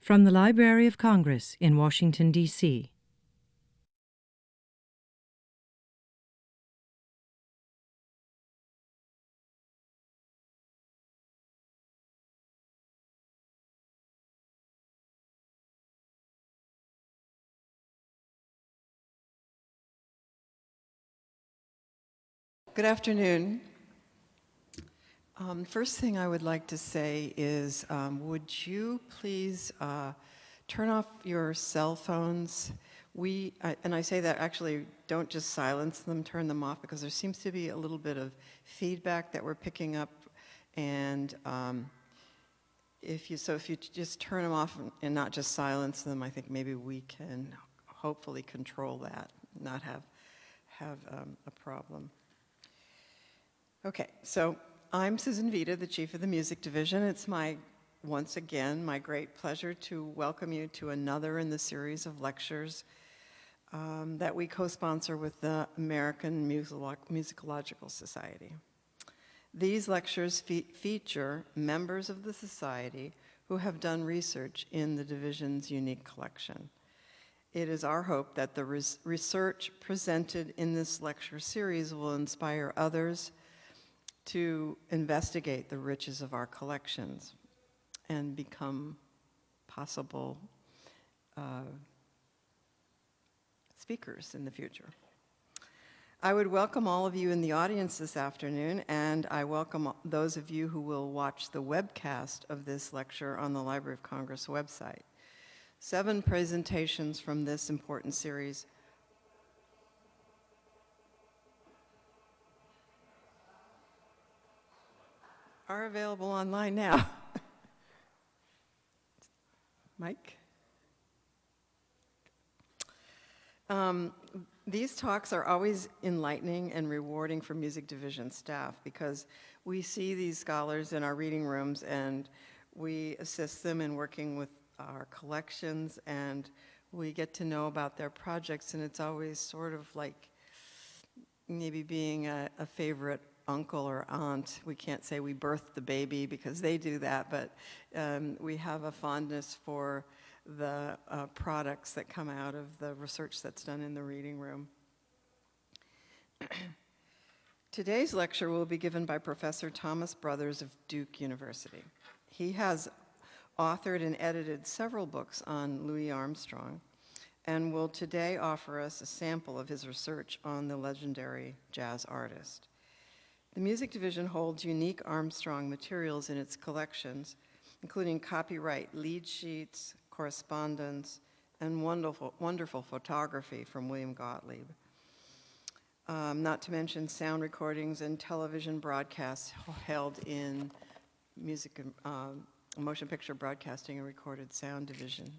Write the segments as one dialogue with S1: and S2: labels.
S1: From the Library of Congress in Washington, D.C.
S2: Good afternoon. First thing I would like to say is, would you please turn off your cell phones? And I say that actually, don't just silence them, turn them off, because there seems to be a little bit of feedback that we're picking up. And if you just turn them off and not just silence them, I think maybe we can hopefully control that, not have a problem. Okay, so I'm Susan Vita, the Chief of the Music Division. It's once again, my great pleasure to welcome you to another in the series of lectures that we co-sponsor with the American Musicological Society. These lectures feature members of the Society who have done research in the division's unique collection. It is our hope that the research presented in this lecture series will inspire others to investigate the riches of our collections and become possible speakers in the future. I would welcome all of you in the audience this afternoon, and I welcome those of you who will watch the webcast of this lecture on the Library of Congress website. 7 presentations from this important series are available online now. Mike? These talks are always enlightening and rewarding for music division staff because we see these scholars in our reading rooms and we assist them in working with our collections, and we get to know about their projects, and it's always sort of like maybe being a favorite uncle or aunt. We can't say we birthed the baby because they do that, but we have a fondness for the products that come out of the research that's done in the reading room. Today's lecture will be given by Professor Thomas Brothers of Duke University. He has authored and edited several books on Louis Armstrong and will today offer us a sample of his research on the legendary jazz artist. The Music Division holds unique Armstrong materials in its collections, including copyright lead sheets, correspondence, and wonderful photography from William Gottlieb. Not to mention sound recordings and television broadcasts held in motion picture broadcasting and recorded sound division.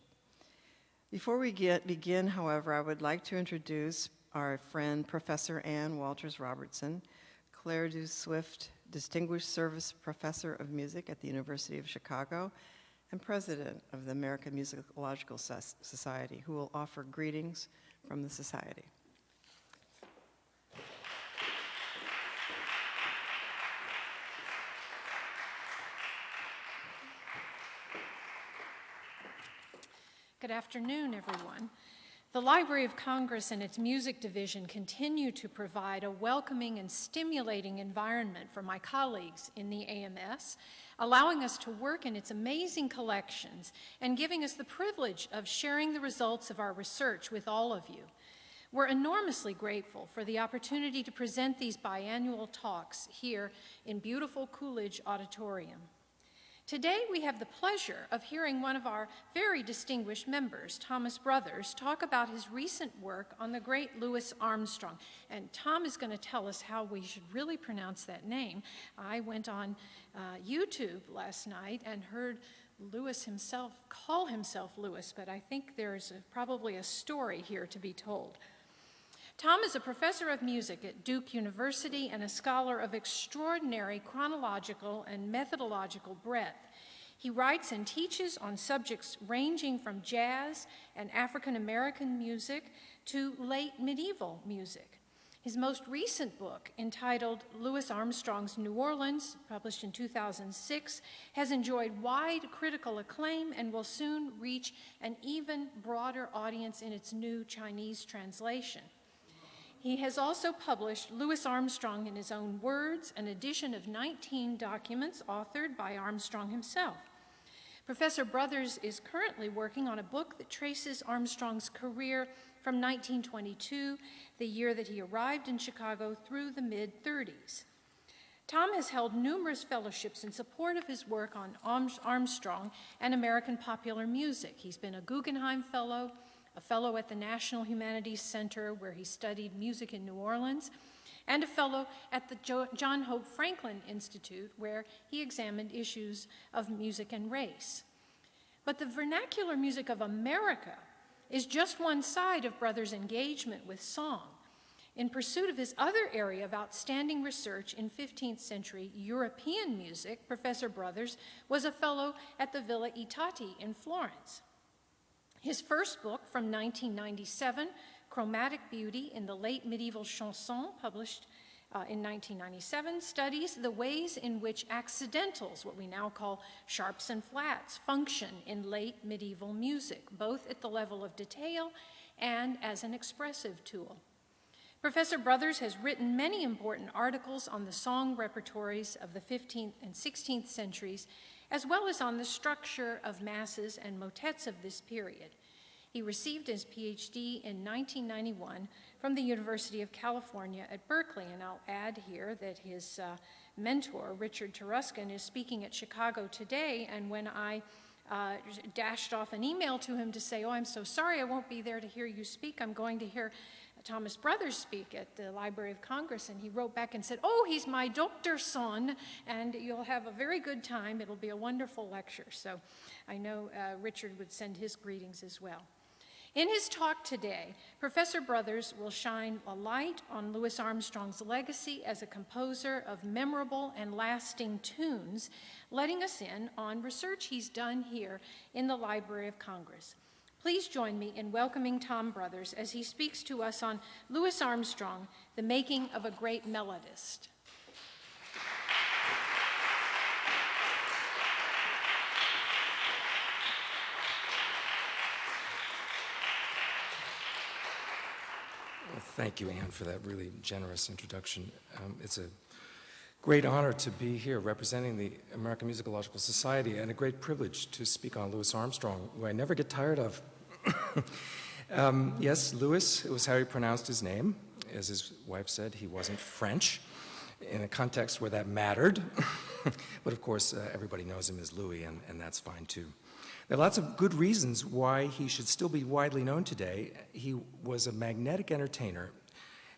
S2: Before we begin, however, I would like to introduce our friend, Professor Ann Walters Robertson, Claire Du Swift Distinguished Service Professor of Music at the University of Chicago and President of the American Musicological Society, who will offer greetings from the Society.
S3: Good afternoon, everyone. The Library of Congress and its Music Division continue to provide a welcoming and stimulating environment for my colleagues in the AMS, allowing us to work in its amazing collections and giving us the privilege of sharing the results of our research with all of you. We're enormously grateful for the opportunity to present these biannual talks here in beautiful Coolidge Auditorium. Today, we have the pleasure of hearing one of our very distinguished members, Thomas Brothers, talk about his recent work on the great Louis Armstrong. And Tom is going to tell us how we should really pronounce that name. I went on YouTube last night and heard Louis himself call himself Louis, but I think there's probably a story here to be told. Tom is a professor of music at Duke University and a scholar of extraordinary chronological and methodological breadth. He writes and teaches on subjects ranging from jazz and African American music to late medieval music. His most recent book, entitled Louis Armstrong's New Orleans, published in 2006, has enjoyed wide critical acclaim and will soon reach an even broader audience in its new Chinese translation. He has also published Louis Armstrong in His Own Words, an edition of 19 documents authored by Armstrong himself. Professor Brothers is currently working on a book that traces Armstrong's career from 1922, the year that he arrived in Chicago, through the mid-30s. Tom has held numerous fellowships in support of his work on Armstrong and American popular music. He's been a Guggenheim Fellow, a Fellow at the National Humanities Center, where he studied music in New Orleans, and a Fellow at the John Hope Franklin Institute, where he examined issues of music and race. But the vernacular music of America is just one side of Brothers' engagement with song. In pursuit of his other area of outstanding research in 15th century European music, Professor Brothers was a fellow at the Villa Itati in Florence. His first book from 1997, Chromatic Beauty in the Late Medieval Chanson, published in 1997, studies the ways in which accidentals, what we now call sharps and flats, function in late medieval music, both at the level of detail and as an expressive tool. Professor Brothers has written many important articles on the song repertories of the 15th and 16th centuries, as well as on the structure of masses and motets of this period. He received his PhD in 1991 from the University of California at Berkeley, and I'll add here that his mentor, Richard Taruskin, is speaking at Chicago today, and when I dashed off an email to him to say, "Oh, I'm so sorry I won't be there to hear you speak, I'm going to hear Thomas Brothers speak at the Library of Congress," and he wrote back and said, "Oh, he's my doctor son, and you'll have a very good time. It'll be a wonderful lecture." So I know Richard would send his greetings as well. In his talk today, Professor Brothers will shine a light on Louis Armstrong's legacy as a composer of memorable and lasting tunes, letting us in on research he's done here in the Library of Congress. Please join me in welcoming Tom Brothers as he speaks to us on Louis Armstrong, the making of a great melodist.
S4: Well, thank you, Anne, for that really generous introduction. It's a great honor to be here representing the American Musicological Society, and a great privilege to speak on Louis Armstrong, who I never get tired of. Yes, Louis, it was how he pronounced his name. As his wife said, he wasn't French, in a context where that mattered. But of course, everybody knows him as Louis, and that's fine too. There are lots of good reasons why he should still be widely known today. He was a magnetic entertainer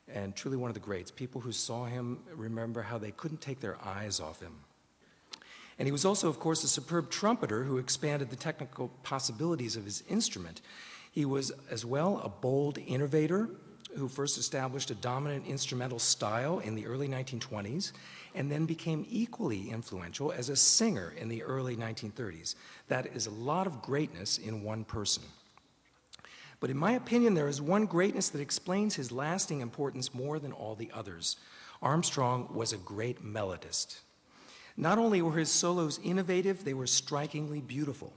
S4: and truly one of the greats. People who saw him remember how they couldn't take their eyes off him. And he was also, of course, a superb trumpeter who expanded the technical possibilities of his instrument. He was, as well, a bold innovator who first established a dominant instrumental style in the early 1920s and then became equally influential as a singer in the early 1930s. That is a lot of greatness in one person. But in my opinion, there is one greatness that explains his lasting importance more than all the others. Armstrong was a great melodist. Not only were his solos innovative, they were strikingly beautiful.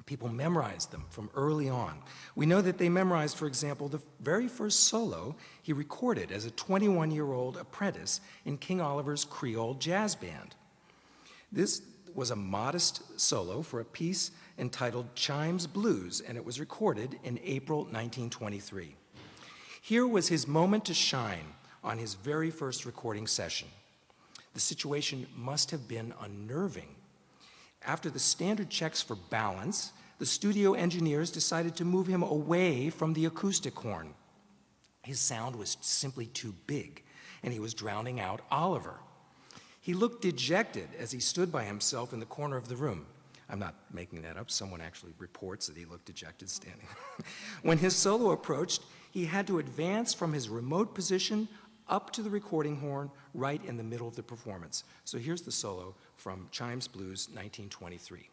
S4: People memorized them from early on. We know that they memorized, for example, the very first solo he recorded as a 21-year-old apprentice in King Oliver's Creole Jazz Band. This was a modest solo for a piece entitled Chimes Blues, and it was recorded in April 1923. Here was his moment to shine on his very first recording session. The situation must have been unnerving. After the standard checks for balance, the studio engineers decided to move him away from the acoustic horn. His sound was simply too big, and he was drowning out Oliver. He looked dejected as he stood by himself in the corner of the room. I'm not making that up. Someone actually reports that he looked dejected standing. When his solo approached, he had to advance from his remote position up to the recording horn right in the middle of the performance. So here's the solo from Chimes Blues, 1923.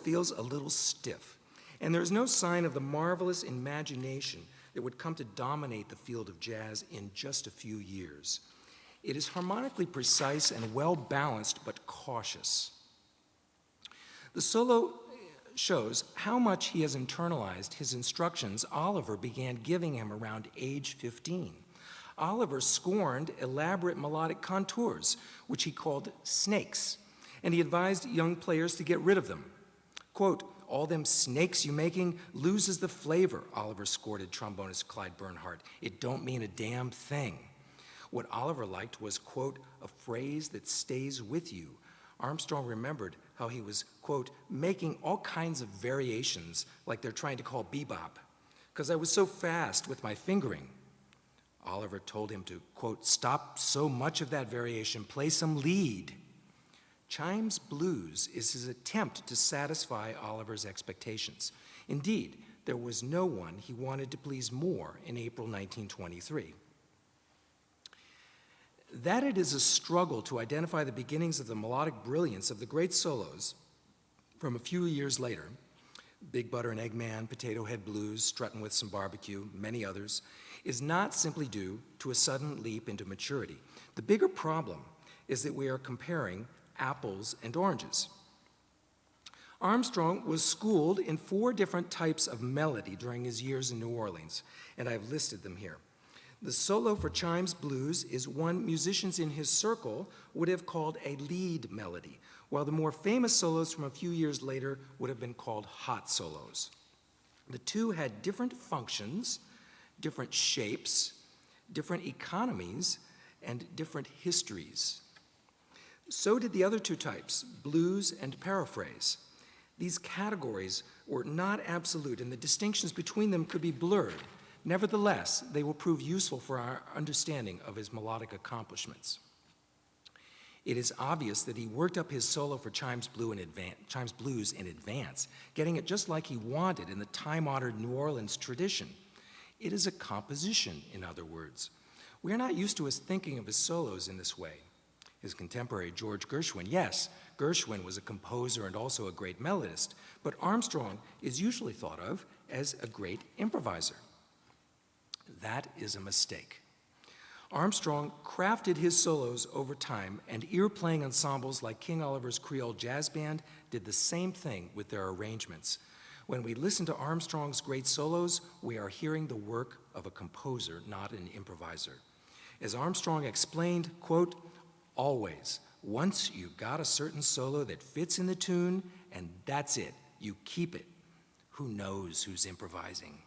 S4: feels a little stiff, and there's no sign of the marvelous imagination that would come to dominate the field of jazz in just a few years. It is harmonically precise and well-balanced, but cautious. The solo shows how much he has internalized his instructions Oliver began giving him around age 15. Oliver scorned elaborate melodic contours, which he called snakes, and he advised young players to get rid of them. Quote, "All them snakes you making loses the flavor," Oliver scolded trombonist Clyde Bernhardt. "It don't mean a damn thing." What Oliver liked was, quote, "a phrase that stays with you." Armstrong remembered how he was, quote, "making all kinds of variations like they're trying to call bebop, because I was so fast with my fingering." Oliver told him to, quote, "stop so much of that variation, play some lead." Chimes Blues is his attempt to satisfy Oliver's expectations. Indeed, there was no one he wanted to please more in April 1923. That it is a struggle to identify the beginnings of the melodic brilliance of the great solos from a few years later, Big Butter and Egg Man, Potato Head Blues, Struttin' with Some Barbecue, many others, is not simply due to a sudden leap into maturity. The bigger problem is that we are comparing apples and oranges. Armstrong was schooled in 4 different types of melody during his years in New Orleans, and I've listed them here. The solo for Chimes Blues is one musicians in his circle would have called a lead melody, while the more famous solos from a few years later would have been called hot solos. The two had different functions, different shapes, different economies, and different histories. So did the other 2 types, blues and paraphrase. These categories were not absolute, and the distinctions between them could be blurred. Nevertheless, they will prove useful for our understanding of his melodic accomplishments. It is obvious that he worked up his solo for Chimes Blues in advance, getting it just like he wanted in the time-honored New Orleans tradition. It is a composition, in other words. We are not used to his thinking of his solos in this way. His contemporary, George Gershwin, yes, Gershwin was a composer and also a great melodist, but Armstrong is usually thought of as a great improviser. That is a mistake. Armstrong crafted his solos over time, and ear-playing ensembles like King Oliver's Creole Jazz Band did the same thing with their arrangements. When we listen to Armstrong's great solos, we are hearing the work of a composer, not an improviser. As Armstrong explained, quote, "Always, once you've got a certain solo that fits in the tune, and that's it, you keep it. Who knows who's improvising?"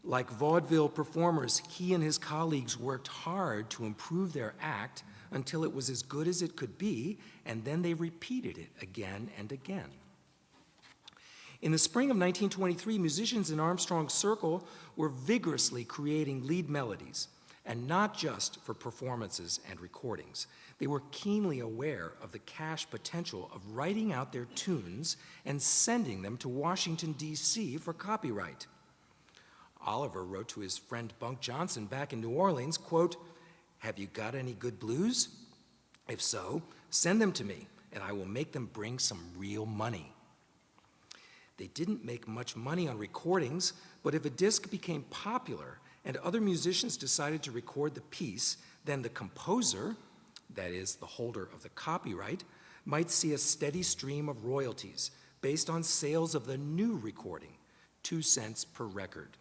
S4: Like vaudeville performers, he and his colleagues worked hard to improve their act until it was as good as it could be, and then they repeated it again and again. In the spring of 1923, musicians in Armstrong's circle were vigorously creating lead melodies, and not just for performances and recordings. They were keenly aware of the cash potential of writing out their tunes and sending them to Washington, D.C. for copyright. Oliver wrote to his friend Bunk Johnson back in New Orleans, quote, "Have you got any good blues? If so, send them to me, and I will make them bring some real money." They didn't make much money on recordings, but if a disc became popular and other musicians decided to record the piece, then the composer, that is, the holder of the copyright, might see a steady stream of royalties based on sales of the new recording, 2 cents per record.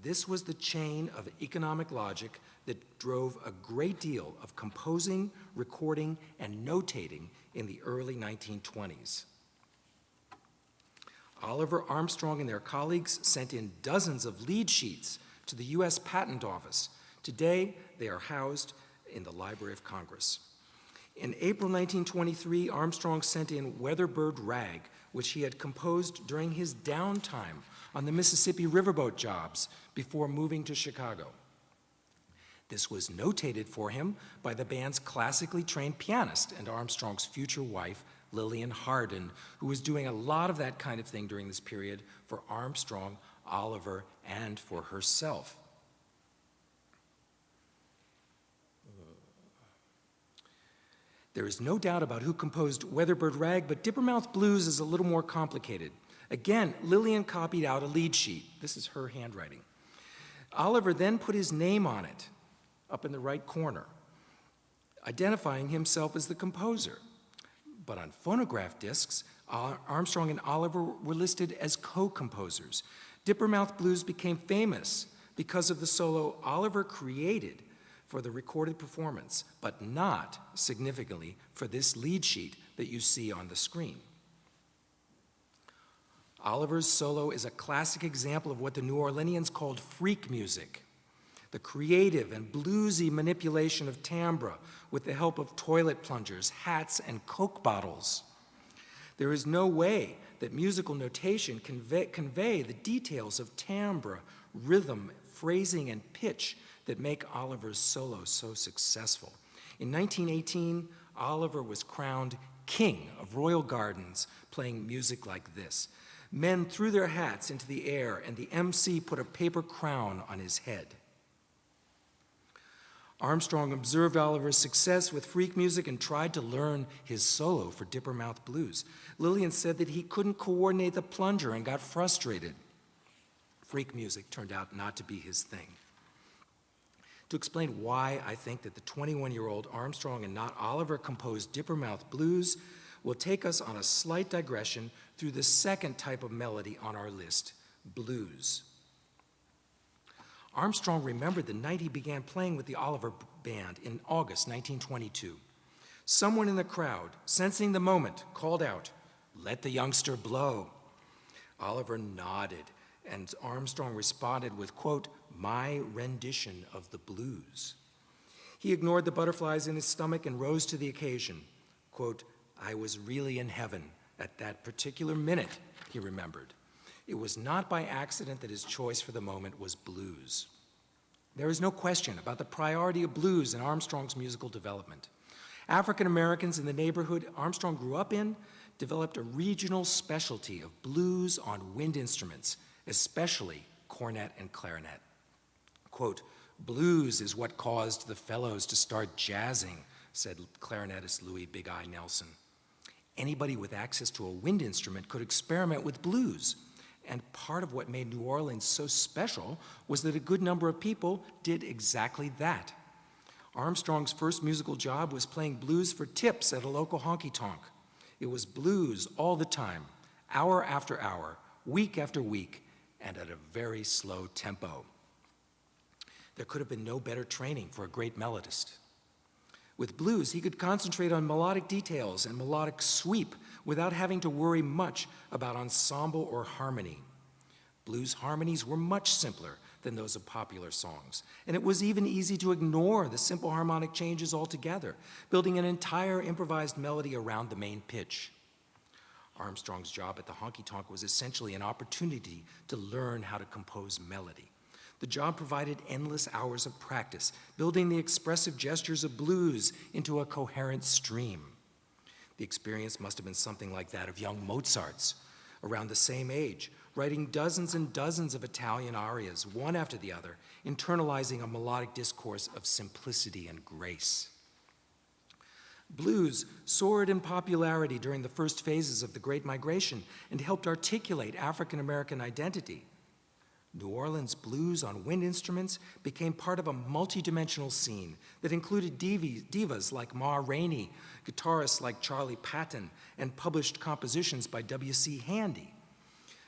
S4: This was the chain of economic logic that drove a great deal of composing, recording, and notating in the early 1920s. Oliver, Armstrong, and their colleagues sent in dozens of lead sheets to the U.S. Patent Office. Today, they are housed in the Library of Congress. In April 1923, Armstrong sent in Weatherbird Rag, which he had composed during his downtime on the Mississippi riverboat jobs before moving to Chicago. This was notated for him by the band's classically trained pianist and Armstrong's future wife, Lillian Hardin, who was doing a lot of that kind of thing during this period for Armstrong, Oliver, and for herself. There is no doubt about who composed Weatherbird Rag, but Dippermouth Blues is a little more complicated. Again, Lillian copied out a lead sheet. This is her handwriting. Oliver then put his name on it, up in the right corner, identifying himself as the composer. But on phonograph discs, Armstrong and Oliver were listed as co-composers. Dippermouth Blues became famous because of the solo Oliver created for the recorded performance, but not significantly for this lead sheet that you see on the screen. Oliver's solo is a classic example of what the New Orleanians called freak music, the creative and bluesy manipulation of timbre with the help of toilet plungers, hats, and Coke bottles. There is no way that musical notation can convey the details of timbre, rhythm, phrasing, and pitch that make Oliver's solo so successful. In 1918, Oliver was crowned king of Royal Gardens, playing music like this. Men threw their hats into the air, and the MC put a paper crown on his head. Armstrong observed Oliver's success with freak music and tried to learn his solo for Dippermouth Blues. Lillian said that he couldn't coordinate the plunger and got frustrated. Freak music turned out not to be his thing. To explain why I think that the 21-year-old Armstrong and not Oliver composed Dippermouth Blues will take us on a slight digression through the second type of melody on our list, blues. Armstrong remembered the night he began playing with the Oliver Band in August 1922. Someone in the crowd, sensing the moment, called out, "Let the youngster blow." Oliver nodded, and Armstrong responded with, quote, "My rendition of the blues." He ignored the butterflies in his stomach and rose to the occasion. Quote, "I was really in heaven at that particular minute," he remembered. It was not by accident that his choice for the moment was blues. There is no question about the priority of blues in Armstrong's musical development. African Americans in the neighborhood Armstrong grew up in developed a regional specialty of blues on wind instruments, especially cornet and clarinet. Quote, "Blues is what caused the fellows to start jazzing," said clarinetist Louis Big Eye Nelson. Anybody with access to a wind instrument could experiment with blues. And part of what made New Orleans so special was that a good number of people did exactly that. Armstrong's first musical job was playing blues for tips at a local honky-tonk. It was blues all the time, hour after hour, week after week, and at a very slow tempo. There could have been no better training for a great melodist. With blues, he could concentrate on melodic details and melodic sweep without having to worry much about ensemble or harmony. Blues harmonies were much simpler than those of popular songs, and it was even easy to ignore the simple harmonic changes altogether, building an entire improvised melody around the main pitch. Armstrong's job at the honky-tonk was essentially an opportunity to learn how to compose melody. The job provided endless hours of practice, building the expressive gestures of blues into a coherent stream. The experience must have been something like that of young Mozart's, around the same age, writing dozens and dozens of Italian arias, one after the other, internalizing a melodic discourse of simplicity and grace. Blues soared in popularity during the first phases of the Great Migration and helped articulate African American identity. New Orleans blues on wind instruments became part of a multi-dimensional scene that included divas like Ma Rainey, guitarists like Charlie Patton, and published compositions by W.C. Handy.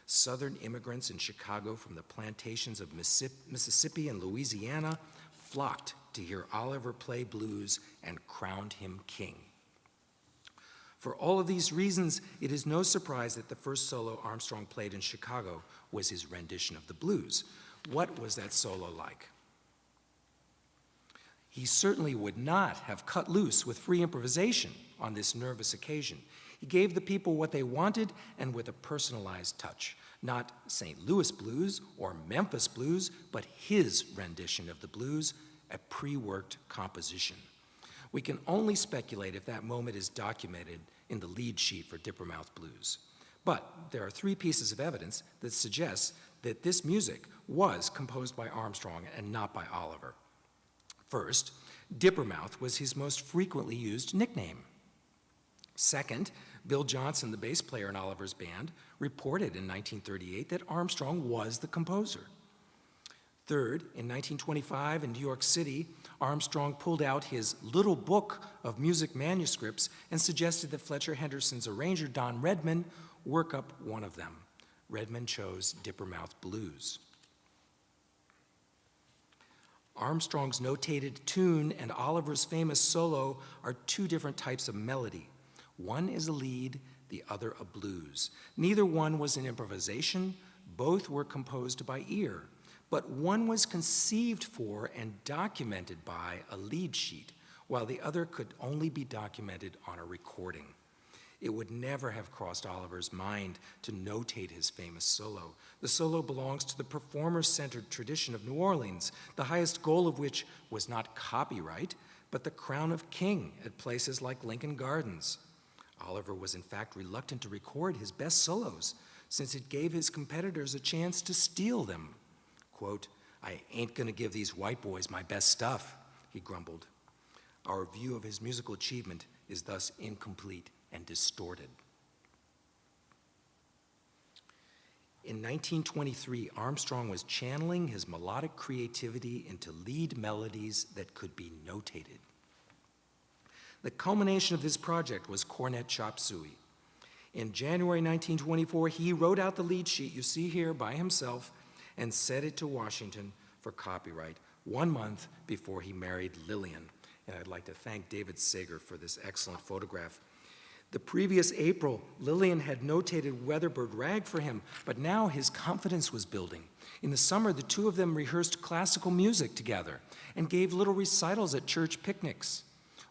S4: Southern immigrants in Chicago from the plantations of Mississippi and Louisiana flocked to hear Oliver play blues and crowned him king. For all of these reasons, it is no surprise that the first solo Armstrong played in Chicago was his rendition of the blues. What was that solo like? He certainly would not have cut loose with free improvisation on this nervous occasion. He gave the people what they wanted and with a personalized touch. Not St. Louis blues or Memphis blues, but his rendition of the blues, a pre-worked composition. We can only speculate if that moment is documented in the lead sheet for Dippermouth Blues. But there are three pieces of evidence that suggest that this music was composed by Armstrong and not by Oliver. First, Dippermouth was his most frequently used nickname. Second, Bill Johnson, the bass player in Oliver's band, reported in 1938 that Armstrong was the composer. Third, in 1925 in New York City, Armstrong pulled out his little book of music manuscripts and suggested that Fletcher Henderson's arranger, Don Redman, work up one of them. Redman chose Dippermouth Blues. Armstrong's notated tune and Oliver's famous solo are two different types of melody. One is a lead, the other a blues. Neither one was an improvisation, both were composed by ear, but one was conceived for and documented by a lead sheet, while the other could only be documented on a recording. It would never have crossed Oliver's mind to notate his famous solo. The solo belongs to the performer-centered tradition of New Orleans, the highest goal of which was not copyright, but the crown of king at places like Lincoln Gardens. Oliver was in fact reluctant to record his best solos, since it gave his competitors a chance to steal them. Quote, "I ain't gonna give these white boys my best stuff," he grumbled. Our view of his musical achievement is thus incomplete and distorted. In 1923, Armstrong was channeling his melodic creativity into lead melodies that could be notated. The culmination of this project was Cornet Chop Suey. In January 1924, he wrote out the lead sheet you see here by himself and sent it to Washington for copyright 1 month before he married Lillian. And I'd like to thank David Sager for this excellent photograph. The previous April, Lillian had notated Weatherbird Rag for him, but now his confidence was building. In the summer, the two of them rehearsed classical music together and gave little recitals at church picnics.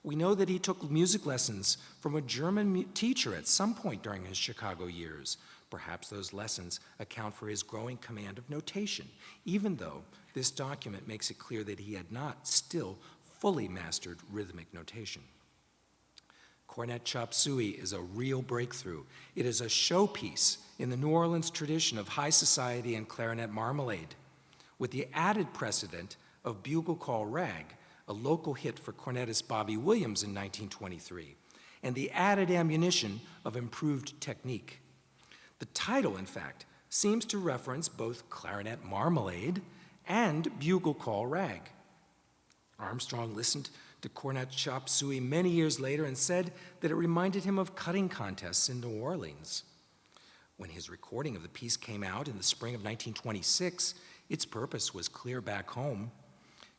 S4: We know that he took music lessons from a German teacher at some point during his Chicago years. Perhaps those lessons account for his growing command of notation, even though this document makes it clear that he had not still fully mastered rhythmic notation. Cornet Chop Suey is a real breakthrough. It is a showpiece in the New Orleans tradition of high society and clarinet marmalade, with the added precedent of Bugle Call Rag, a local hit for cornetist Bobby Williams in 1923, and the added ammunition of improved technique. The title, in fact, seems to reference both clarinet marmalade and Bugle Call Rag. Armstrong listened to Cornet Chop Suey many years later and said that it reminded him of cutting contests in New Orleans. When his recording of the piece came out in the spring of 1926, its purpose was clear back home.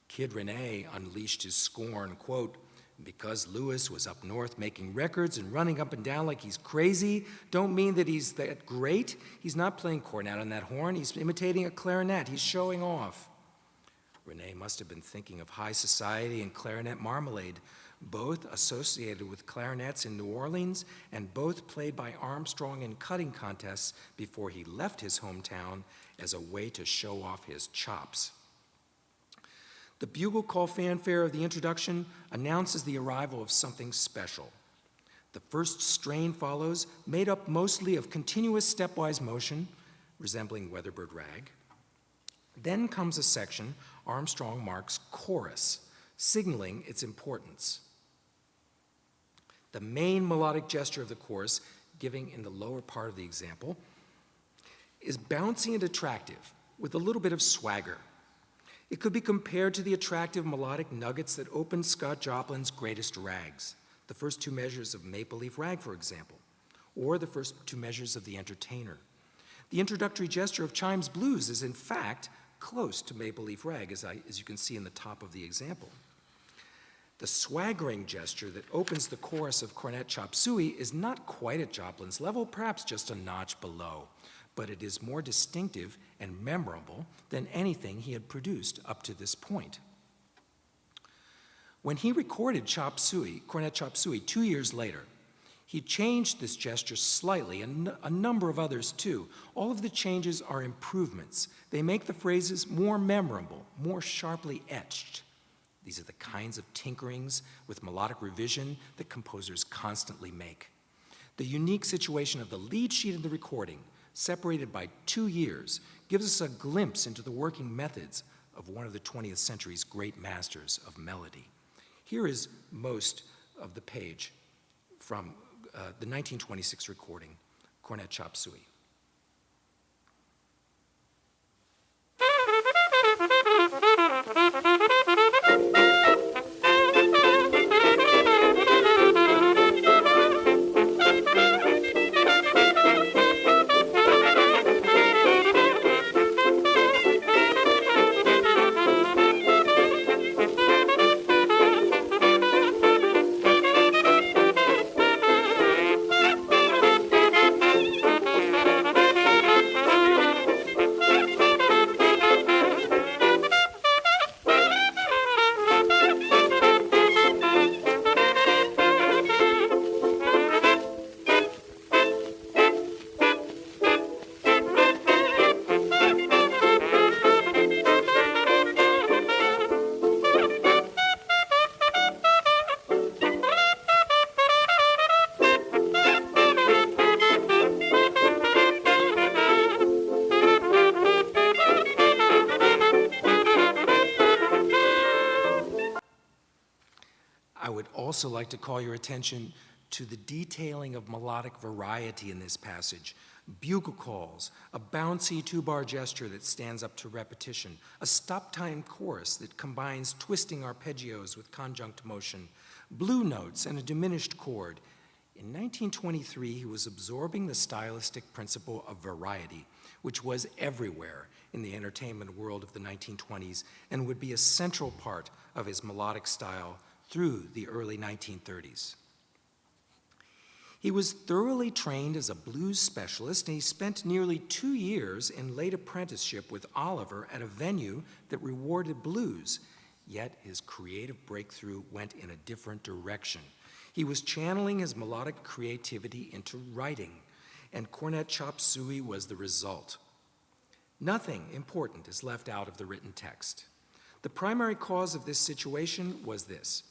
S4: Kid Rene unleashed his scorn, quote, "Because Lewis was up north making records and running up and down like he's crazy, don't mean that he's that great. He's not playing cornet on that horn, he's imitating a clarinet, he's showing off." Rene must have been thinking of high society and clarinet marmalade, both associated with clarinets in New Orleans and both played by Armstrong in cutting contests before he left his hometown as a way to show off his chops. The bugle call fanfare of the introduction announces the arrival of something special. The first strain follows, made up mostly of continuous stepwise motion, resembling Weatherbird Rag. Then comes a section Armstrong marks chorus, signaling its importance. The main melodic gesture of the chorus, giving in the lower part of the example, is bouncy and attractive, with a little bit of swagger. It could be compared to the attractive melodic nuggets that opened Scott Joplin's greatest rags, the first two measures of Maple Leaf Rag, for example, or the first two measures of The Entertainer. The introductory gesture of Chimes Blues is, in fact, close to Maple Leaf Rag, as you can see in the top of the example. The swaggering gesture that opens the chorus of Cornet Chop Suey is not quite at Joplin's level, perhaps just a notch below, but it is more distinctive and memorable than anything he had produced up to this point. When he recorded Cornet Chop Suey 2 years later, he changed this gesture slightly, and a number of others too. All of the changes are improvements. They make the phrases more memorable, more sharply etched. These are the kinds of tinkerings with melodic revision that composers constantly make. The unique situation of the lead sheet and the recording, separated by 2 years, gives us a glimpse into the working methods of one of the 20th century's great masters of melody. Here is most of the page from the 1926 recording, Cornet Chop Suey. I would also like to call your attention to the detailing of melodic variety in this passage. Bugle calls, a bouncy two-bar gesture that stands up to repetition, a stop-time chorus that combines twisting arpeggios with conjunct motion, blue notes and a diminished chord. In 1923, he was absorbing the stylistic principle of variety, which was everywhere in the entertainment world of the 1920s and would be a central part of his melodic style through the early 1930s. He was thoroughly trained as a blues specialist, and he spent nearly 2 years in late apprenticeship with Oliver at a venue that rewarded blues. Yet his creative breakthrough went in a different direction. He was channeling his melodic creativity into writing, and Cornet Chop Suey was the result. Nothing important is left out of the written text. The primary cause of this situation was this: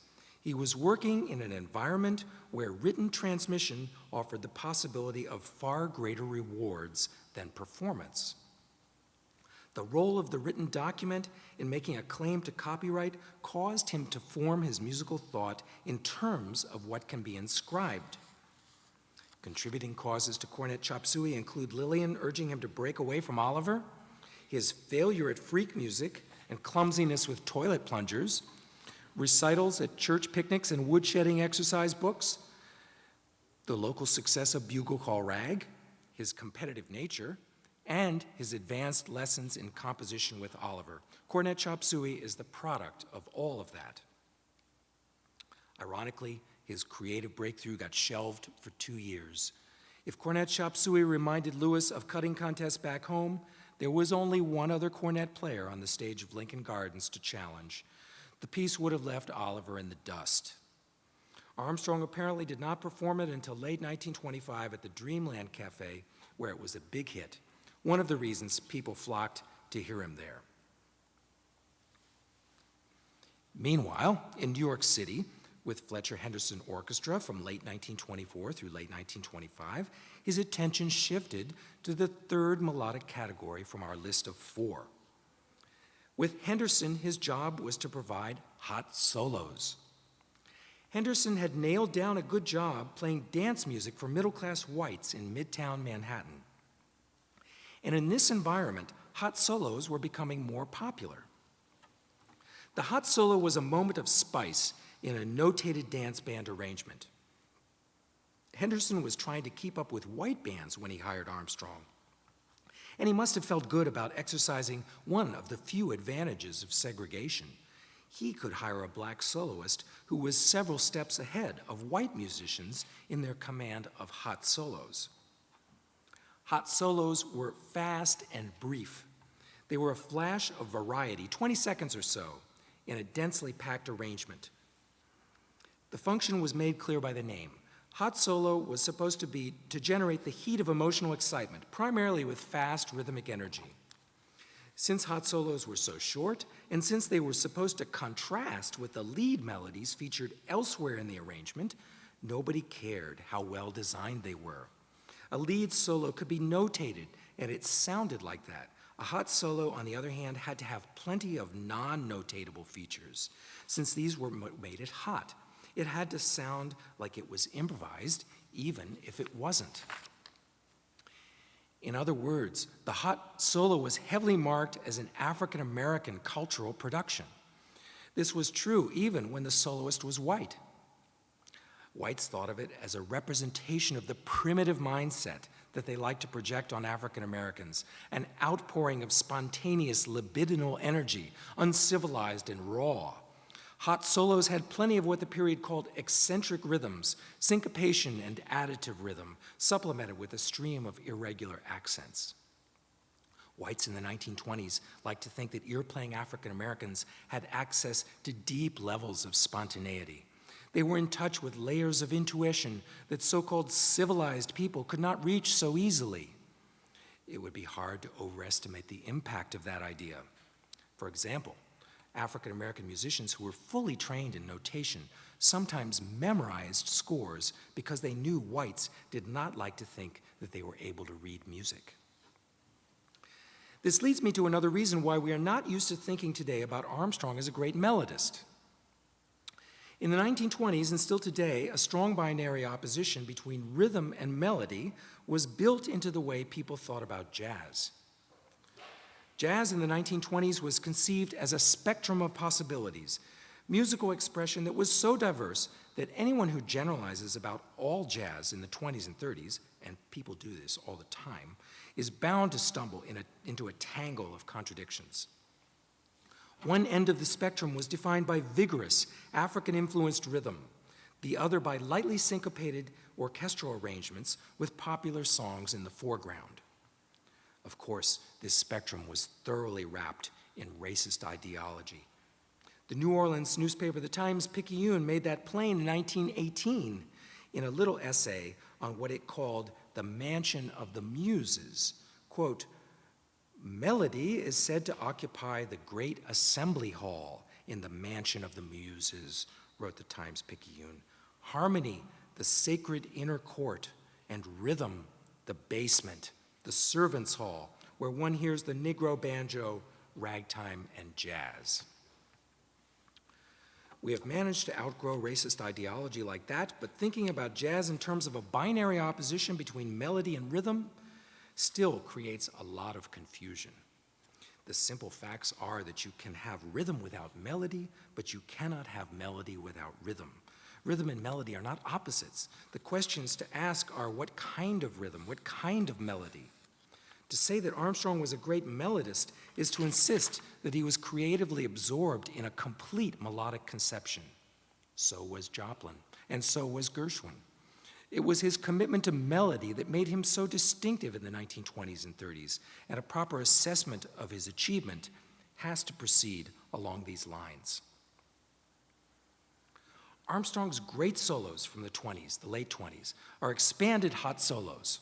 S4: he was working in an environment where written transmission offered the possibility of far greater rewards than performance. The role of the written document in making a claim to copyright caused him to form his musical thought in terms of what can be inscribed. Contributing causes to Cornet Chop Suey include Lillian urging him to break away from Oliver, his failure at freak music and clumsiness with toilet plungers, recitals at church picnics and woodshedding exercise books, the local success of Bugle Call Rag, his competitive nature, and his advanced lessons in composition with Oliver. Cornet Chop Suey is the product of all of that. Ironically, his creative breakthrough got shelved for 2 years. If Cornet Chop Suey reminded Lewis of cutting contests back home, there was only one other cornet player on the stage of Lincoln Gardens to challenge. The piece would have left Oliver in the dust. Armstrong apparently did not perform it until late 1925 at the Dreamland Cafe, where it was a big hit. One of the reasons people flocked to hear him there. Meanwhile, in New York City, with Fletcher Henderson Orchestra from late 1924 through late 1925, his attention shifted to the third melodic category from our list of 4. With Henderson, his job was to provide hot solos. Henderson had nailed down a good job playing dance music for middle-class whites in Midtown Manhattan. And in this environment, hot solos were becoming more popular. The hot solo was a moment of spice in a notated dance band arrangement. Henderson was trying to keep up with white bands when he hired Armstrong. And he must have felt good about exercising one of the few advantages of segregation. He could hire a black soloist who was several steps ahead of white musicians in their command of hot solos. Hot solos were fast and brief. They were a flash of variety, 20 seconds or so, in a densely packed arrangement. The function was made clear by the name. Hot solo was supposed to be to generate the heat of emotional excitement, primarily with fast rhythmic energy. Since hot solos were so short, and since they were supposed to contrast with the lead melodies featured elsewhere in the arrangement, nobody cared how well designed they were. A lead solo could be notated, and it sounded like that. A hot solo, on the other hand, had to have plenty of non-notatable features, since these were made it hot. It had to sound like it was improvised, even if it wasn't. In other words, the hot solo was heavily marked as an African-American cultural production. This was true even when the soloist was white. Whites thought of it as a representation of the primitive mindset that they like to project on African Americans, an outpouring of spontaneous libidinal energy, uncivilized and raw. Hot solos had plenty of what the period called eccentric rhythms, syncopation and additive rhythm, supplemented with a stream of irregular accents. Whites in the 1920s liked to think that ear-playing African Americans had access to deep levels of spontaneity. They were in touch with layers of intuition that so-called civilized people could not reach so easily. It would be hard to overestimate the impact of that idea. For example, African American musicians who were fully trained in notation sometimes memorized scores because they knew whites did not like to think that they were able to read music. This leads me to another reason why we are not used to thinking today about Armstrong as a great melodist. In the 1920s and still today, a strong binary opposition between rhythm and melody was built into the way people thought about jazz. Jazz in the 1920s was conceived as a spectrum of possibilities, musical expression that was so diverse that anyone who generalizes about all jazz in the 20s and 30s, and people do this all the time, is bound to stumble into a tangle of contradictions. One end of the spectrum was defined by vigorous, African-influenced rhythm, the other by lightly syncopated orchestral arrangements with popular songs in the foreground. Of course, this spectrum was thoroughly wrapped in racist ideology. The New Orleans newspaper, the Chimes made that plain in 1918 in a little essay on what it called the Mansion of the Muses. Quote, "Melody is said to occupy the great assembly hall in the Mansion of the Muses," wrote the Times-Picayune. "Harmony, the sacred inner court, and rhythm, the basement, the servants' hall, where one hears the Negro banjo, ragtime, and jazz." We have managed to outgrow racist ideology like that, but thinking about jazz in terms of a binary opposition between melody and rhythm still creates a lot of confusion. The simple facts are that you can have rhythm without melody, but you cannot have melody without rhythm. Rhythm and melody are not opposites. The questions to ask are what kind of rhythm, what kind of melody? To say that Armstrong was a great melodist is to insist that he was creatively absorbed in a complete melodic conception. So was Joplin, and so was Gershwin. It was his commitment to melody that made him so distinctive in the 1920s and 30s, and a proper assessment of his achievement has to proceed along these lines. Armstrong's great solos from the 20s, the late 20s, are expanded hot solos.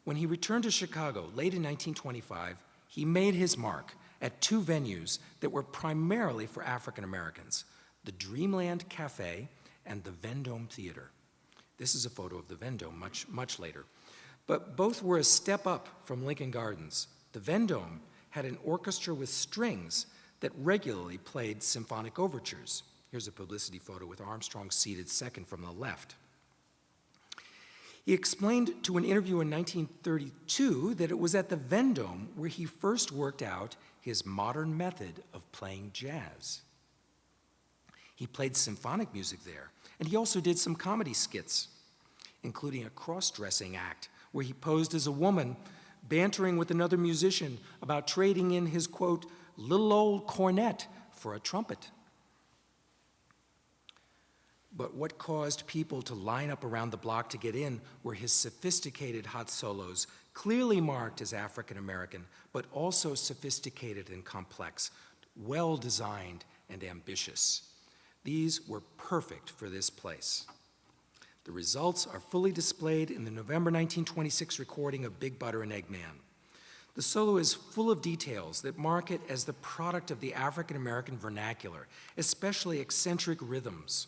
S4: When he returned to Chicago late in 1925, he made his mark at two venues that were primarily for African Americans, the Dreamland Cafe and the Vendome Theater. This is a photo of the Vendome much later. But both were a step up from Lincoln Gardens. The Vendome had an orchestra with strings that regularly played symphonic overtures. Here's a publicity photo with Armstrong seated second from the left. He explained to an interview in 1932 that it was at the Vendome where he first worked out his modern method of playing jazz. He played symphonic music there, and he also did some comedy skits, including a cross-dressing act where he posed as a woman, bantering with another musician about trading in his, quote, little old cornet for a trumpet. But what caused people to line up around the block to get in were his sophisticated hot solos, clearly marked as African American, but also sophisticated and complex, well-designed and ambitious. These were perfect for this place. The results are fully displayed in the November 1926 recording of Big Butter and Eggman. The solo is full of details that mark it as the product of the African American vernacular, especially eccentric rhythms.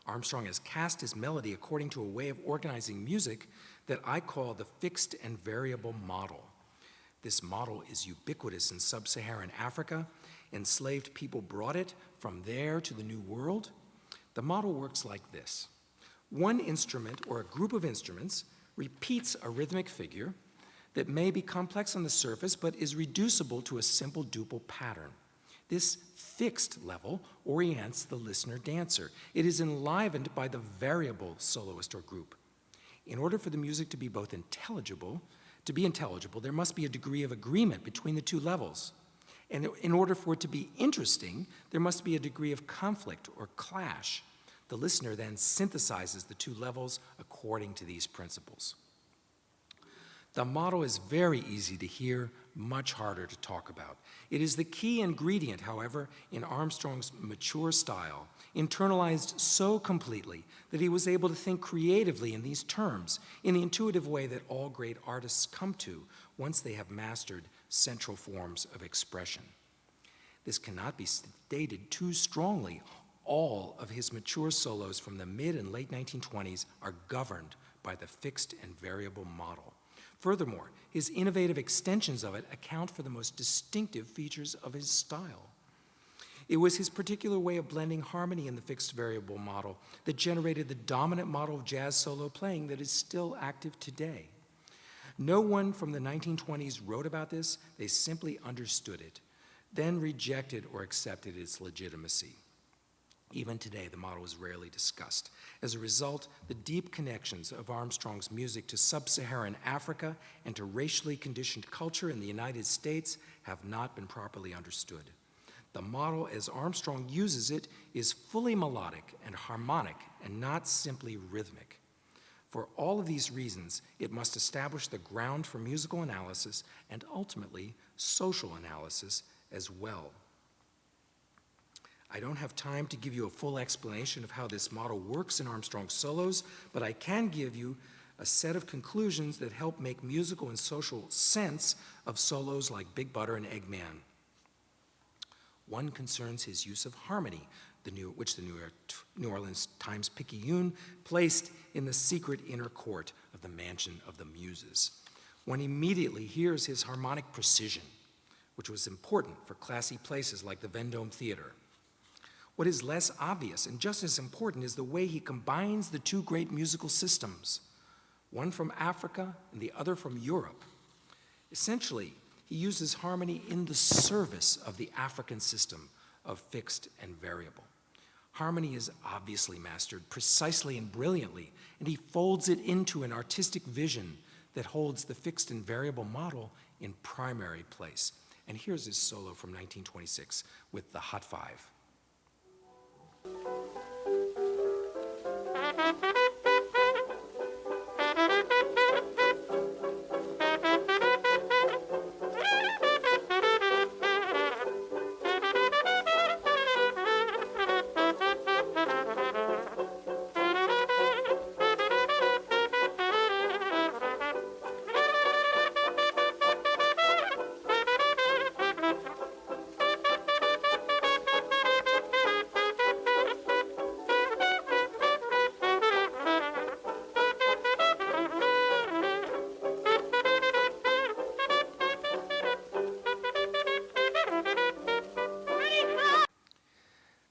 S4: Armstrong has cast his melody according to a way of organizing music that I call the fixed and variable model. This model is ubiquitous in sub-Saharan Africa. Enslaved people brought it from there to the New World. The model works like this. One instrument or a group of instruments repeats a rhythmic figure that may be complex on the surface but is reducible to a simple duple pattern. This fixed level orients the listener dancer. It is enlivened by the variable soloist or group. In order for the music to be both intelligible, there must be a degree of agreement between the two levels. And in order for it to be interesting, there must be a degree of conflict or clash. The listener then synthesizes the two levels according to these principles. The model is very easy to hear, much harder to talk about. It is the key ingredient, however, in Armstrong's mature style, internalized so completely that he was able to think creatively in these terms, in the intuitive way that all great artists come to once they have mastered central forms of expression. This cannot be stated too strongly. All of his mature solos from the mid and late 1920s are governed by the fixed and variable model. Furthermore, his innovative extensions of it account for the most distinctive features of his style. It was his particular way of blending harmony in the fixed variable model that generated the dominant model of jazz solo playing that is still active today. No one from the 1920s wrote about this, they simply understood it, then rejected or accepted its legitimacy. Even today, the model is rarely discussed. As a result, the deep connections of Armstrong's music to sub-Saharan Africa and to racially conditioned culture in the United States have not been properly understood. The model, as Armstrong uses it, is fully melodic and harmonic and not simply rhythmic. For all of these reasons, it must establish the ground for musical analysis and ultimately social analysis as well. I don't have time to give you a full explanation of how this model works in Armstrong's solos, but I can give you a set of conclusions that help make musical and social sense of solos like Big Butter and Eggman. One concerns his use of harmony, which the New Orleans Times-Picayune placed in the secret inner court of the Mansion of the Muses. One immediately hears his harmonic precision, which was important for classy places like the Vendome Theater. What is less obvious and just as important is the way he combines the two great musical systems, one from Africa and the other from Europe. Essentially, he uses harmony in the service of the African system of fixed and variable. Harmony is obviously mastered precisely and brilliantly, and he folds it into an artistic vision that holds the fixed and variable model in primary place. And here's his solo from 1926 with the Hot Five.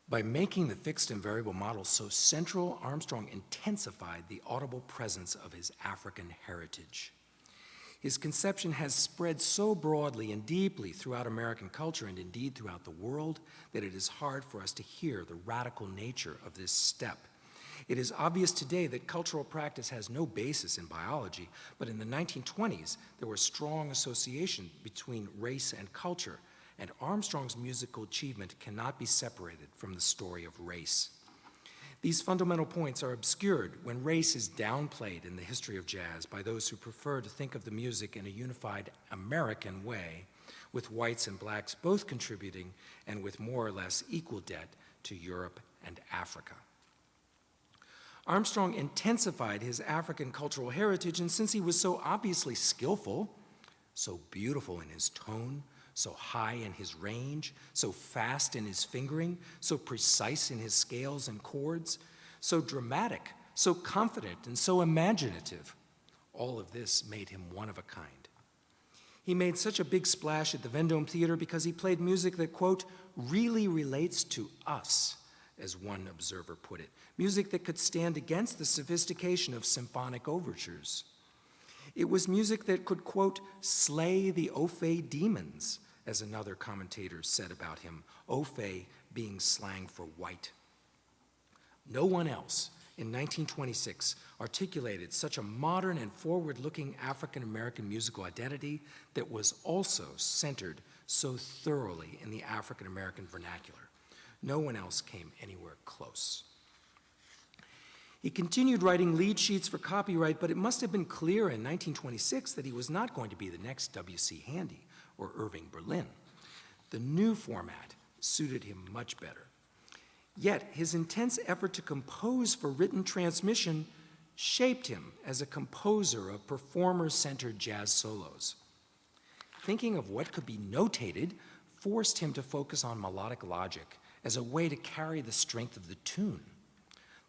S4: By making the fixed and variable model so central, Armstrong intensified the audible presence of his African heritage. His conception has spread so broadly and deeply throughout American culture and indeed throughout the world that it is hard for us to hear the radical nature of this step. It is obvious today that cultural practice has no basis in biology, but in the 1920s, there were strong associations between race and culture, and Armstrong's musical achievement cannot be separated from the story of race. These fundamental points are obscured when race is downplayed in the history of jazz by those who prefer to think of the music in a unified American way, with whites and blacks both contributing and with more or less equal debt to Europe and Africa. Armstrong intensified his African cultural heritage, and since he was so obviously skillful, so beautiful in his tone, so high in his range, so fast in his fingering, so precise in his scales and chords, so dramatic, so confident, and so imaginative, all of this made him one of a kind. He made such a big splash at the Vendome Theater because he played music that, quote, really relates to us, as one observer put it, music that could stand against the sophistication of symphonic overtures. It was music that could, quote, slay the Ophe demons, as another commentator said about him, Ophe being slang for white. No one else in 1926 articulated such a modern and forward-looking African-American musical identity that was also centered so thoroughly in the African-American vernacular. No one else came anywhere close. He continued writing lead sheets for copyright, but it must have been clear in 1926 that he was not going to be the next W.C. Handy or Irving Berlin. The new format suited him much better. Yet his intense effort to compose for written transmission shaped him as a composer of performer-centered jazz solos. Thinking of what could be notated forced him to focus on melodic logic as a way to carry the strength of the tune.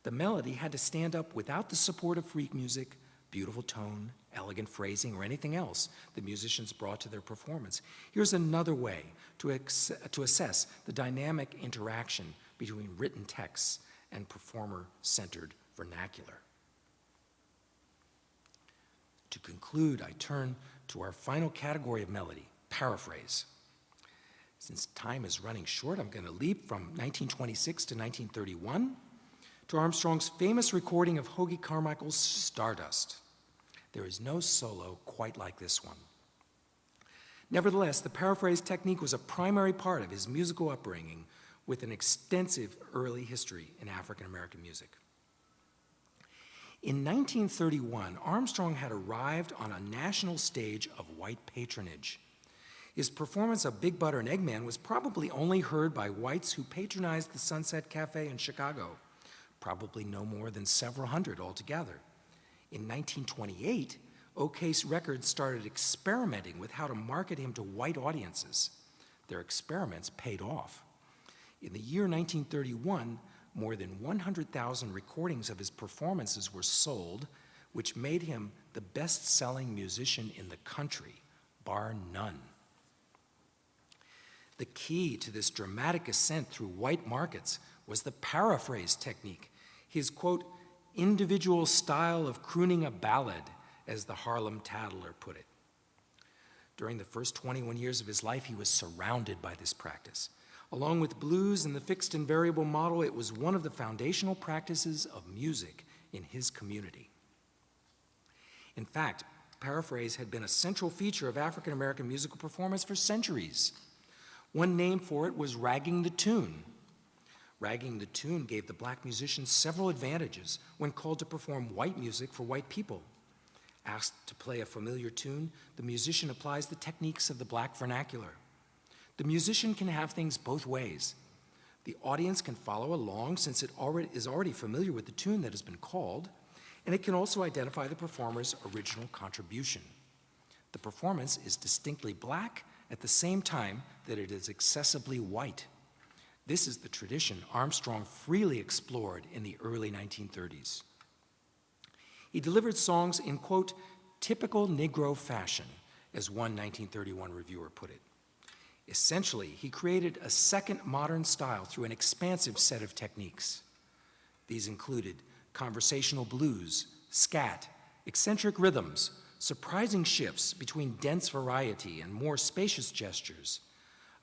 S4: The melody had to stand up without the support of freak music, beautiful tone, elegant phrasing, or anything else the musicians brought to their performance. Here's another way to assess the dynamic interaction between written texts and performer-centered vernacular. To conclude, I turn to our final category of melody, paraphrase. Since time is running short, I'm going to leap from 1926 to 1931 to Armstrong's famous recording of Hoagy Carmichael's Stardust. There is no solo quite like this one. Nevertheless, the paraphrase technique was a primary part of his musical upbringing with an extensive early history in African American music. In 1931, Armstrong had arrived on a national stage of white patronage. His performance of Big Butter and Eggman was probably only heard by whites who patronized the Sunset Cafe in Chicago, probably no more than several hundred altogether. In 1928, O.K.'s Records started experimenting with how to market him to white audiences. Their experiments paid off. In the year 1931, more than 100,000 recordings of his performances were sold, which made him the best-selling musician in the country, bar none. The key to this dramatic ascent through white markets was the paraphrase technique, his, quote, individual style of crooning a ballad, as the Harlem Tattler put it. During the first 21 years of his life, he was surrounded by this practice. Along with blues and the fixed and variable model, it was one of the foundational practices of music in his community. In fact, paraphrase had been a central feature of African American musical performance for centuries. One name for it was ragging the tune. Ragging the tune gave the black musicians several advantages when called to perform white music for white people. Asked to play a familiar tune, the musician applies the techniques of the black vernacular. The musician can have things both ways. The audience can follow along since it is already familiar with the tune that has been called, and it can also identify the performer's original contribution. The performance is distinctly black at the same time that it is excessively white. This is the tradition Armstrong freely explored in the early 1930s. He delivered songs in, quote, typical Negro fashion, as one 1931 reviewer put it. Essentially, he created a second modern style through an expansive set of techniques. These included conversational blues, scat, eccentric rhythms, surprising shifts between dense variety and more spacious gestures,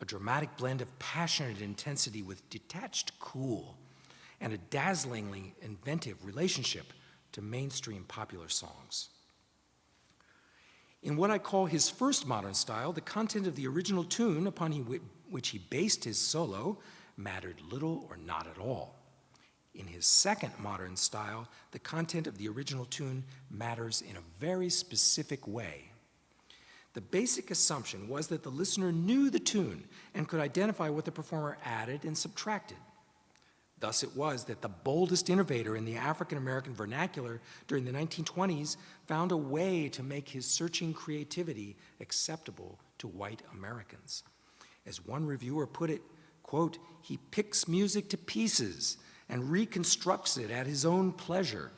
S4: a dramatic blend of passionate intensity with detached cool, and a dazzlingly inventive relationship to mainstream popular songs. In what I call his first modern style, the content of the original tune upon which he based his solo mattered little or not at all. In his second modern style, the content of the original tune matters in a very specific way. The basic assumption was that the listener knew the tune and could identify what the performer added and subtracted. Thus it was that the boldest innovator in the African American vernacular during the 1920s found a way to make his searching creativity acceptable to white Americans. As one reviewer put it, quote, he picks music to pieces and reconstructs it at his own pleasure.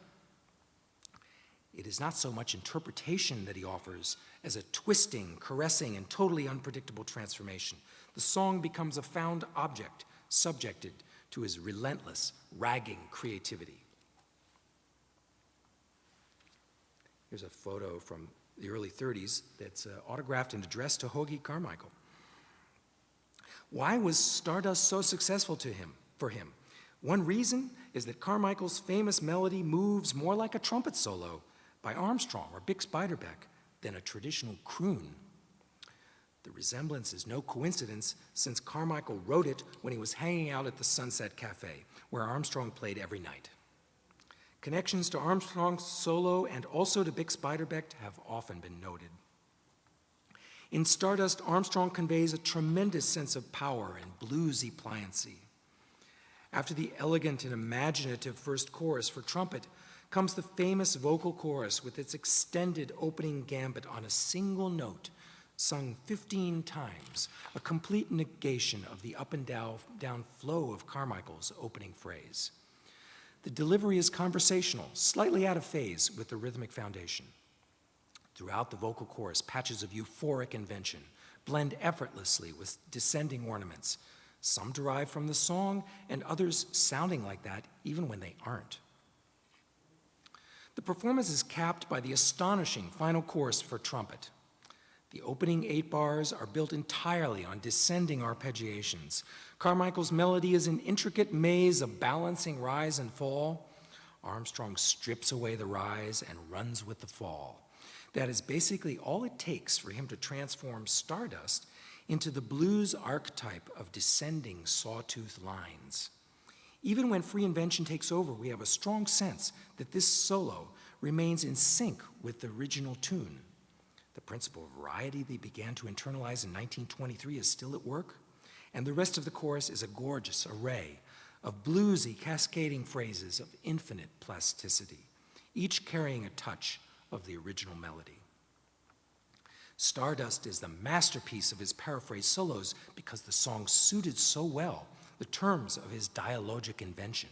S4: It is not so much interpretation that he offers as a twisting, caressing, and totally unpredictable transformation. The song becomes a found object, subjected to his relentless, ragging creativity. Here's a photo from the early 30s that's autographed and addressed to Hoagie Carmichael. Why was Stardust so successful for him? One reason is that Carmichael's famous melody moves more like a trumpet solo by Armstrong or Bix Beiderbecke than a traditional croon. The resemblance is no coincidence, since Carmichael wrote it when he was hanging out at the Sunset Cafe, where Armstrong played every night. Connections to Armstrong's solo and also to Bix Beiderbecke have often been noted. In Stardust, Armstrong conveys a tremendous sense of power and bluesy pliancy. After the elegant and imaginative first chorus for trumpet comes the famous vocal chorus with its extended opening gambit on a single note, sung 15 times, a complete negation of the up and down flow of Carmichael's opening phrase. The delivery is conversational, slightly out of phase with the rhythmic foundation. Throughout the vocal chorus, patches of euphoric invention blend effortlessly with descending ornaments, some derived from the song and others sounding like that even when they aren't. The performance is capped by the astonishing final chorus for trumpet. The opening 8 bars are built entirely on descending arpeggiations. Carmichael's melody is an intricate maze of balancing rise and fall. Armstrong strips away the rise and runs with the fall. That is basically all it takes for him to transform Stardust into the blues archetype of descending sawtooth lines. Even when free invention takes over, we have a strong sense that this solo remains in sync with the original tune. The principle of variety they began to internalize in 1923 is still at work, and the rest of the chorus is a gorgeous array of bluesy, cascading phrases of infinite plasticity, each carrying a touch of the original melody. Stardust is the masterpiece of his paraphrased solos because the song suited so well the terms of his dialogic invention.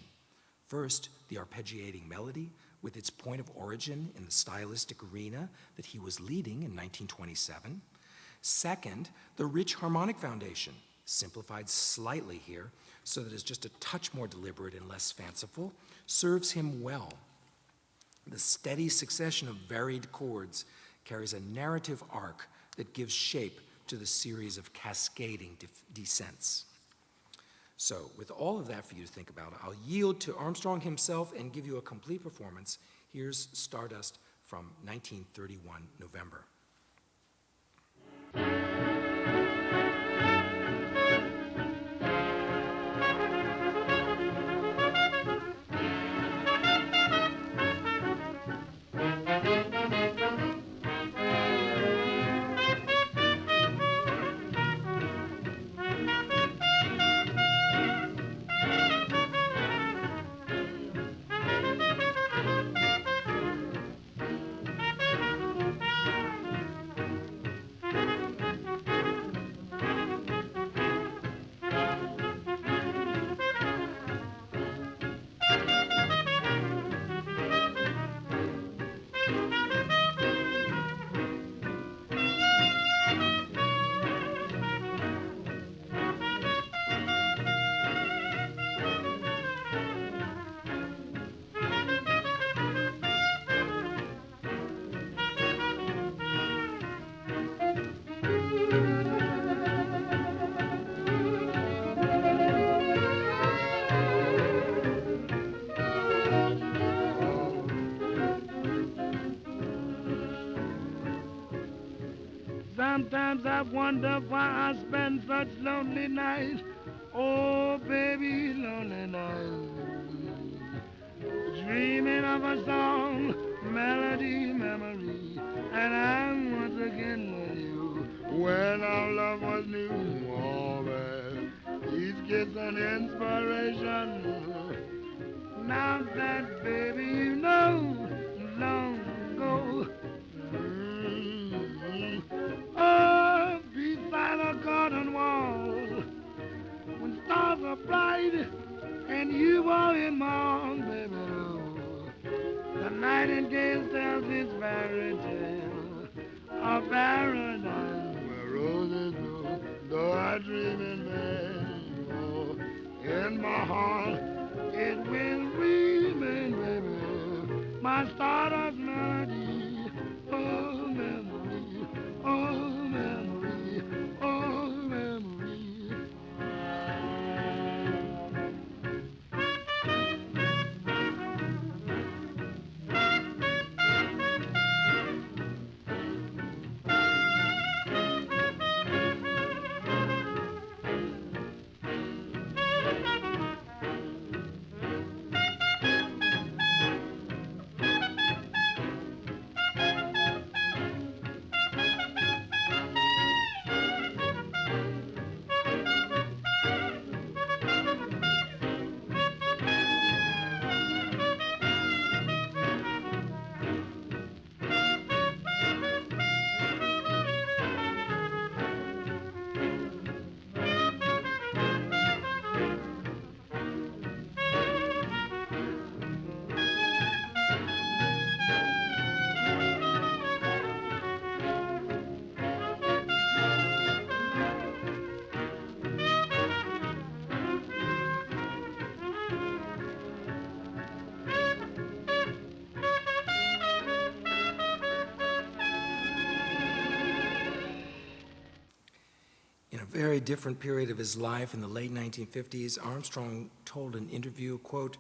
S4: First, the arpeggiating melody, with its point of origin in the stylistic arena that he was leading in 1927. Second, the rich harmonic foundation, simplified slightly here so that it's just a touch more deliberate and less fanciful, serves him well. The steady succession of varied chords carries a narrative arc that gives shape to the series of cascading descents. So, with all of that for you to think about, I'll yield to Armstrong himself and give you a complete performance. Here's Stardust from 1931, November.
S5: Sometimes I wonder why I spend such lonely nights. Oh, baby, lonely nights. Dreaming of a song, melody, memory. And I'm once again with you. When our love was new, all that. Each kiss an inspiration. Now that, baby, you know, long ago. Oh, beside a garden wall, when stars are bright and you are in my arms, baby, oh, the nightingale tells his fairy tale of paradise where roses grow, though I dream in vain, oh, in my heart. my Stardust melody. Oh, memory, oh, memory, oh, memory.
S4: In a very different period of his life in the late 1950s, Armstrong told an interview, quote,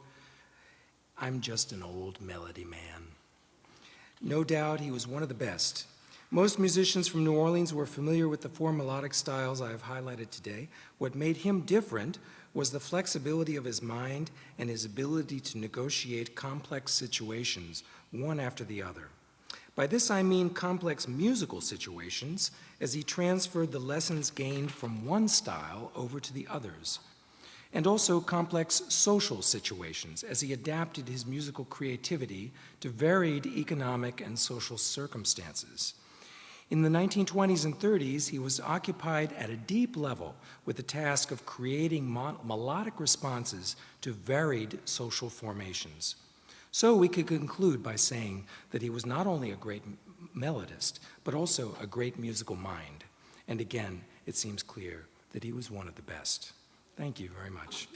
S4: "I'm just an old melody man." No doubt he was one of the best. Most musicians from New Orleans were familiar with the four melodic styles I have highlighted today. What made him different was the flexibility of his mind and his ability to negotiate complex situations, one after the other. By this I mean complex musical situations, as he transferred the lessons gained from one style over to the others, and also complex social situations, as he adapted his musical creativity to varied economic and social circumstances. In the 1920s and 30s, he was occupied at a deep level with the task of creating melodic responses to varied social formations. So we could conclude by saying that he was not only a great melodist, but also a great musical mind. And again, it seems clear that he was one of the best. Thank you very much.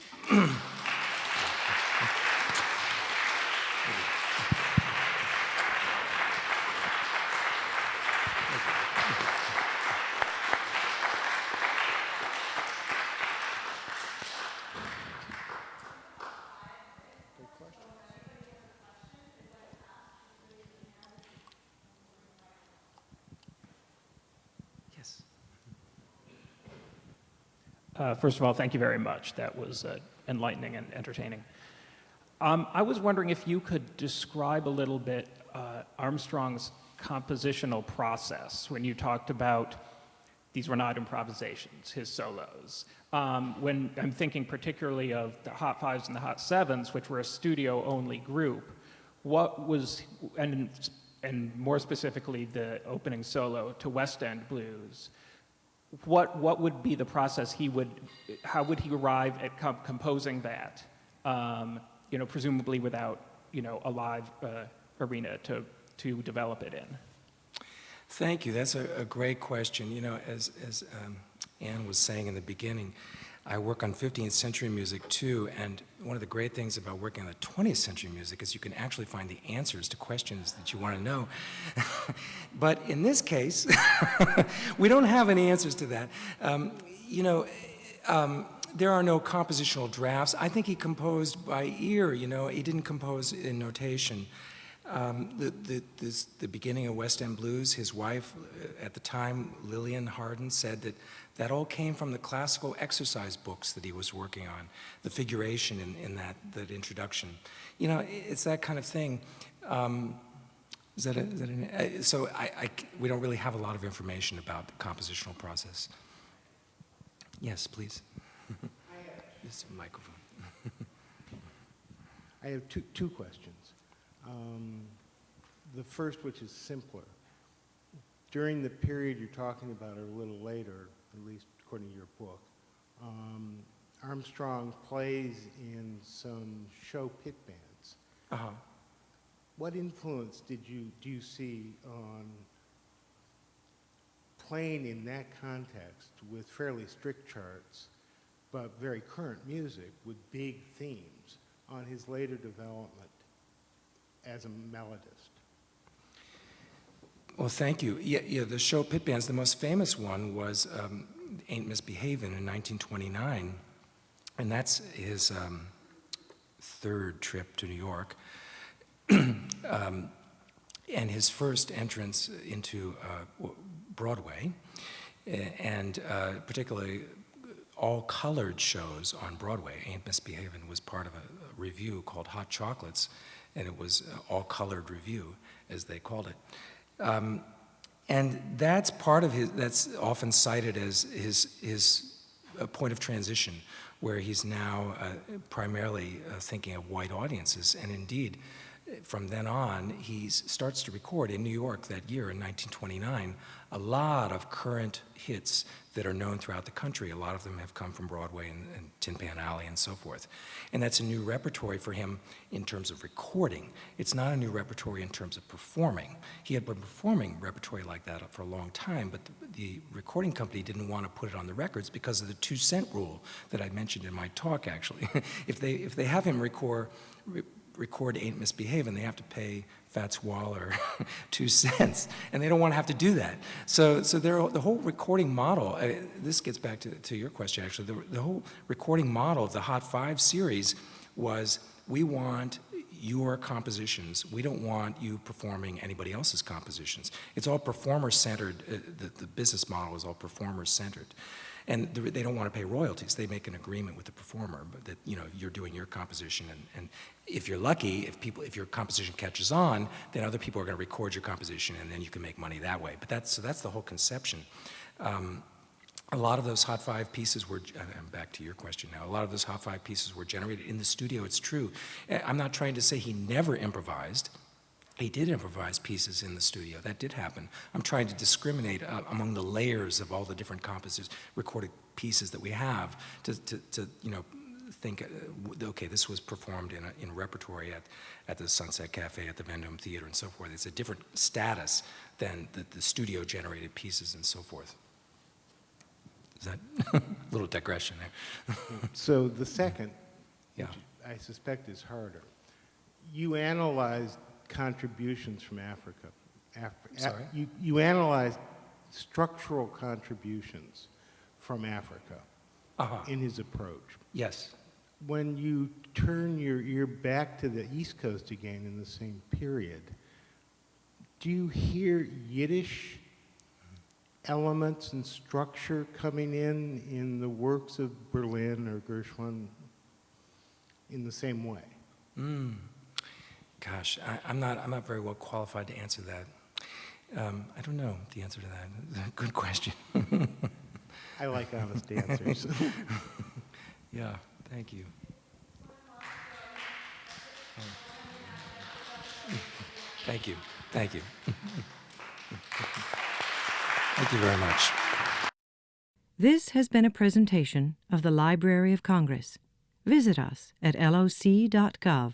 S4: Yes.
S6: First of all, thank you very much. That was enlightening and entertaining. I was wondering if you could describe a little bit Armstrong's compositional process when you talked about these were not improvisations, his solos. When I'm thinking particularly of the Hot Fives and the Hot Sevens, which were a studio-only group, what was, and more specifically the opening solo to West End Blues, what would be the process how would he arrive at composing that, presumably without, a live arena to develop it in?
S4: Thank you. That's a great question. As Anne was saying in the beginning, I work on 15th century music too, and one of the great things about working on the 20th century music is you can actually find the answers to questions that you want to know. But in this case, we don't have any answers to that. There are no compositional drafts. I think he composed by ear, he didn't compose in notation. The beginning of West End Blues, his wife at the time, Lillian Harden, said that all came from the classical exercise books that he was working on, the figuration in that introduction. It's that kind of thing. So we don't really have a lot of information about the compositional process. Yes, please. This microphone.
S7: I have two questions. The first, which is simpler. During the period you're talking about, or a little later, at least according to your book, Armstrong plays in some show pit bands.
S4: Uh-huh.
S7: What influence do you see on playing in that context with fairly strict charts, but very current music with big themes on his later development as a melodist?
S4: Well, thank you. Yeah, the show Pit Bands, the most famous one was Aint Misbehavin in 1929, and that's his third trip to New York, and his first entrance into Broadway, and particularly all-colored shows on Broadway. Aint Misbehavin was part of a revue called Hot Chocolates, and it was all-colored revue, as they called it. And that's part of his, that's often cited as his point of transition, where he's now primarily thinking of white audiences. And indeed, from then on, he starts to record in New York that year in 1929 a lot of current hits that are known throughout the country. A lot of them have come from Broadway and Tin Pan Alley and so forth. And that's a new repertory for him in terms of recording. It's not a new repertory in terms of performing. He had been performing repertory like that for a long time, but the recording company didn't want to put it on the records because of the 2-cent rule that I mentioned in my talk, actually. If they have him record Aint Misbehavin', they have to pay Fats Waller 2 cents, and they don't want to have to do that. So the whole recording model, this gets back to your question actually, the whole recording model of the Hot 5 series was, we want your compositions. We don't want you performing anybody else's compositions. It's all performer-centered. The business model is all performer-centered. And they don't want to pay royalties. They make an agreement with the performer that, you know, you're doing your composition, and if you're lucky, if your composition catches on, then other people are going to record your composition, and then you can make money that way. But that's the whole conception. A lot of those Hot 5 pieces were, I'm back to your question now, a lot of those Hot 5 pieces were generated in the studio, it's true. I'm not trying to say he never improvised. He did improvise pieces in the studio. That did happen. I'm trying to discriminate among the layers of all the different composers, recorded pieces that we have to you know, think, okay, this was performed in repertory at the Sunset Cafe, at the Vendome Theater, and so forth. It's a different status than the studio-generated pieces and so forth. Is that a little digression there?
S7: So the second,
S4: Yeah.
S7: which I suspect is harder, you analyzed contributions from Africa.
S4: Sorry?
S7: You analyzed structural contributions from Africa in his approach.
S4: Yes.
S7: When you turn your ear back to the East Coast again in the same period, do you hear Yiddish elements and structure coming in the works of Berlin or Gershwin in the same way?
S4: Gosh, I'm not very well qualified to answer that. I don't know the answer to that. Good question.
S7: I like honest answers.
S4: Yeah, thank you. Thank you. Thank you. Thank you very much.
S1: This has been a presentation of the Library of Congress. Visit us at loc.gov.